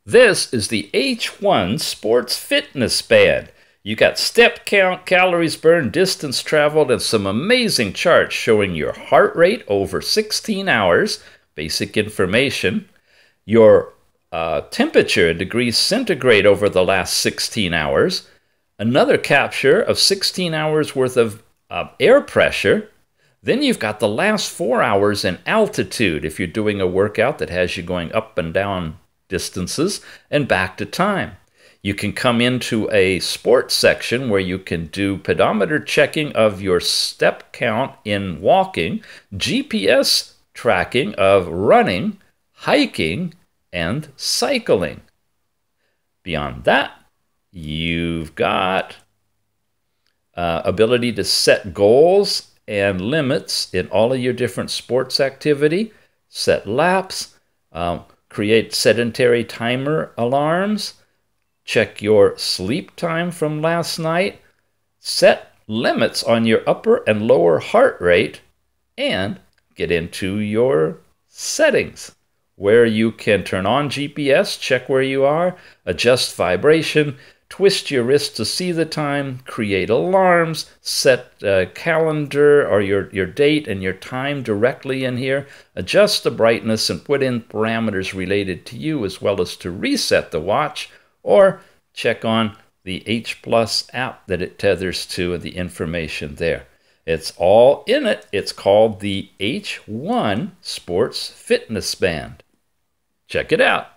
This is the H1 Sports Fitness Band. You got step count, calories burned, distance traveled, and some amazing charts showing your heart rate over 16 hours, basic information, your temperature in degrees centigrade over the last 16 hours, another capture of 16 hours worth of air pressure. Then you've got the last 4 hours in altitude if you're doing a workout that has you going up and down distances and back to time. You can come into a sports section where you can do pedometer checking of your step count in walking, GPS tracking of running, hiking, and cycling. Beyond that, you've got ability to set goals and limits in all of your different sports activity, set laps, create sedentary timer alarms, check your sleep time from last night, set limits on your upper and lower heart rate, and get into your settings where you can turn on GPS, check where you are, adjust vibration, twist your wrist to see the time, create alarms, set a calendar or your date and your time directly in here, adjust the brightness and put in parameters related to you, as well as to reset the watch, or check on the H Plus app that it tethers to and the information there. It's all in it. It's called the H1 Sports Fitness Band. Check it out.